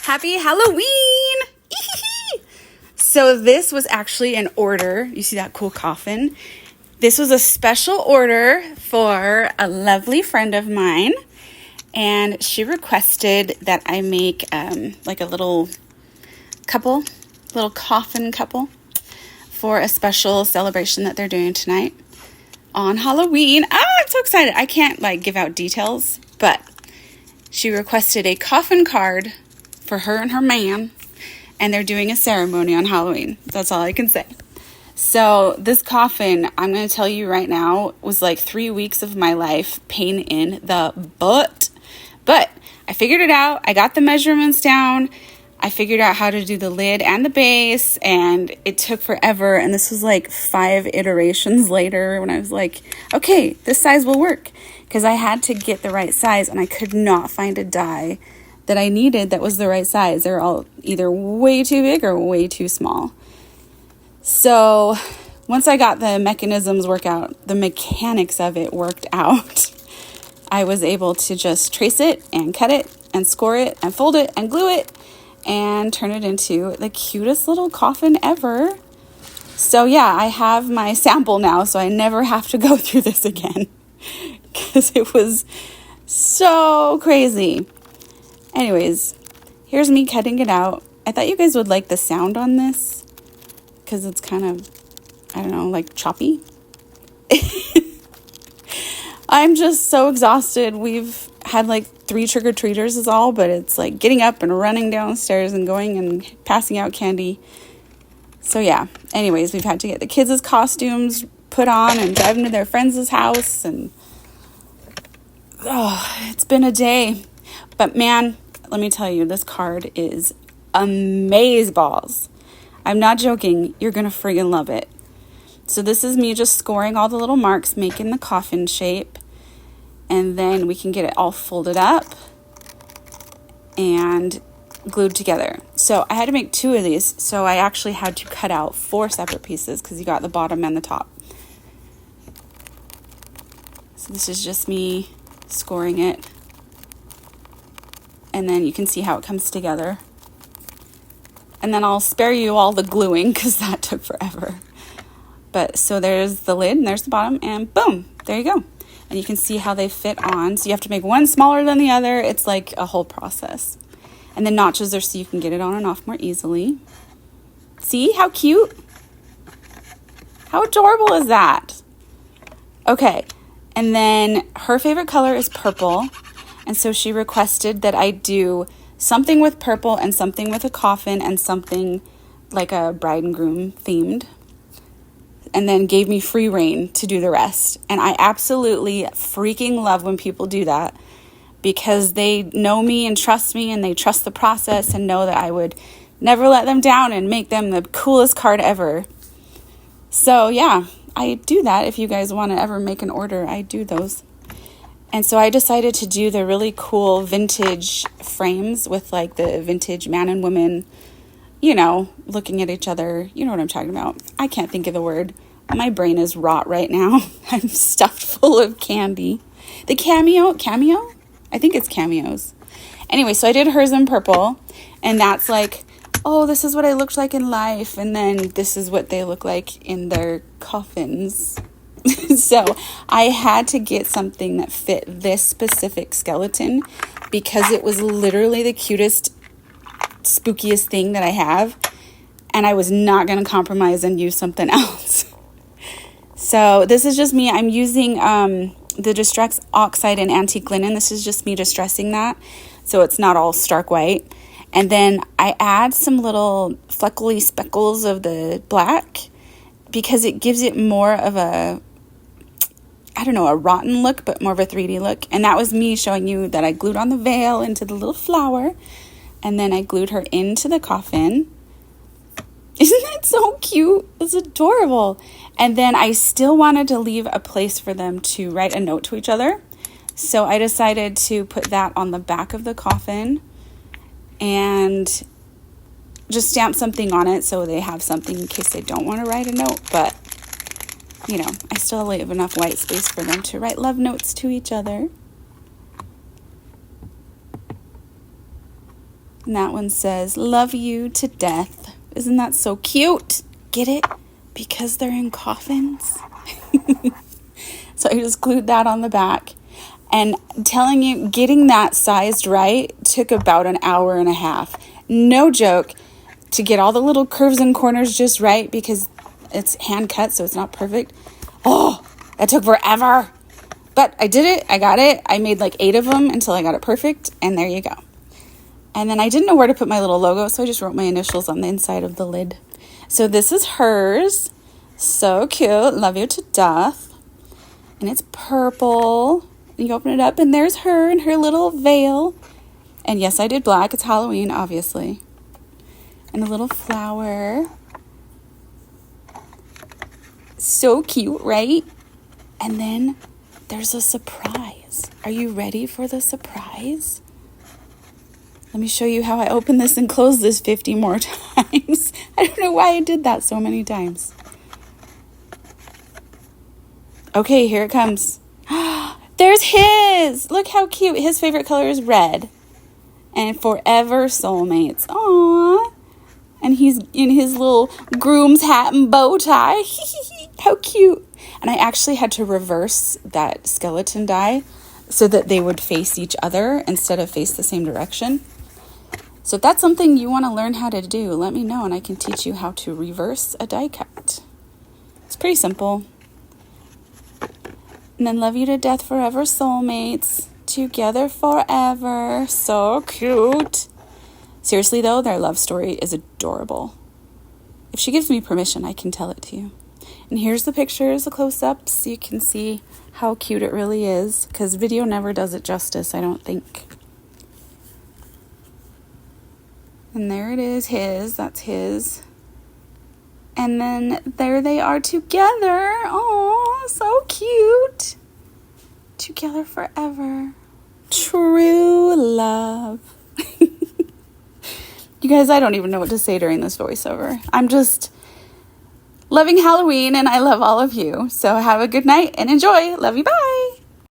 Happy Halloween! So this was actually an order. You see that cool coffin? This was a special order for a lovely friend of mine. And she requested that I make like a little coffin couple for a special celebration that they're doing tonight on Halloween. I'm so excited. I can't give out details, but she requested a coffin card for her and her man, and they're doing a ceremony on Halloween. That's all I can say. So this coffin, I'm going to tell you right now, was like 3 weeks of my life, pain in the butt. But I figured it out. I got the measurements down. I figured out how to do the lid and the base, and it took forever. And this was like 5 iterations later when I was like, okay, this size will work. Because I had to get the right size, and I could not find a die that I needed that was the right size. They're all either way too big or way too small. So once I got the mechanisms the mechanics of it worked out, I was able to just trace it and cut it and score it and fold it and glue it and turn it into the cutest little coffin ever. So yeah, I have my sample now, so I never have to go through this again because it was so crazy. Anyways, here's me cutting it out. I thought you guys would like the sound on this because it's kind of, I don't know, like choppy. I'm just so exhausted. We've had 3 trick-or-treaters is all, but it's getting up and running downstairs and going and passing out candy. So yeah, anyways, we've had to get the kids' costumes put on and drive them to their friends' house, and it's been a day. But man, let me tell you, this card is amazeballs. I'm not joking. You're going to friggin' love it. So this is me just scoring all the little marks, making the coffin shape. And then we can get it all folded up and glued together. So I had to make 2 of these. So I actually had to cut out 4 separate pieces because you got the bottom and the top. So this is just me scoring it. And then you can see how it comes together. And then I'll spare you all the gluing because that took forever. But so there's the lid and there's the bottom, and boom, there you go. And you can see how they fit on. So you have to make one smaller than the other. It's like a whole process. And the notches are so you can get it on and off more easily. See how cute? How adorable is that? Okay, and then her favorite color is purple. And so she requested that I do something with purple and something with a coffin and something like a bride and groom themed. And then gave me free reign to do the rest. And I absolutely freaking love when people do that because they know me and trust me and they trust the process and know that I would never let them down and make them the coolest card ever. So yeah, I do that. If you guys want to ever make an order, I do those. And so I decided to do the really cool vintage frames with the vintage man and woman, looking at each other. You know what I'm talking about. I can't think of the word. My brain is rot right now. I'm stuffed full of candy. The cameo? I think it's cameos. Anyway, so I did hers in purple. And that's this is what I looked like in life. And then this is what they look like in their coffins. So I had to get something that fit this specific skeleton because it was literally the cutest, spookiest thing that I have. And I was not going to compromise and use something else. So this is just me. I'm using the Distress Oxide and Antique Linen. This is just me distressing that. So it's not all stark white. And then I add some little fleckly speckles of the black because it gives it more of a rotten look, but more of a 3D look. And that was me showing you that I glued on the veil into the little flower. And then I glued her into the coffin. Isn't that so cute? It's adorable. And then I still wanted to leave a place for them to write a note to each other. So I decided to put that on the back of the coffin and just stamp something on it so they have something in case they don't want to write a note. But I still leave enough white space for them to write love notes to each other. And that one says, love you to death. Isn't that so cute? Get it? Because they're in coffins. So I just glued that on the back. And telling you, getting that sized right took about an hour and a half. No joke, to get all the little curves and corners just right, because it's hand cut, so it's not perfect. Oh, that took forever. But I did it. I got it. I made like 8 of them until I got it perfect. And there you go. And then I didn't know where to put my little logo, so I just wrote my initials on the inside of the lid. So this is hers. So cute. Love you to death. And it's purple. You open it up, and there's her in her little veil. And yes, I did black. It's Halloween, obviously. And a little flower. So cute, right? And then there's a surprise. Are you ready for the surprise? Let me show you how I open this and close this 50 more times. I don't know why I did that so many times. Okay, here it comes. There's his. Look how cute. His favorite color is red. And forever soulmates. Aww. And he's in his little groom's hat and bow tie. How cute. And I actually had to reverse that skeleton die so that they would face each other instead of face the same direction. So if that's something you want to learn how to do, let me know and I can teach you how to reverse a die cut. It's pretty simple. And then love you to death forever, soulmates. Together forever. So cute. Seriously though, their love story is adorable. If she gives me permission, I can tell it to you. And here's the pictures, the close-ups, so you can see how cute it really is. Because video never does it justice, I don't think. And there it is, his. That's his. And then there they are together. Oh, so cute. Together forever. True love. You guys, I don't even know what to say during this voiceover. I'm just loving Halloween and I love all of you. So have a good night and enjoy. Love you. Bye.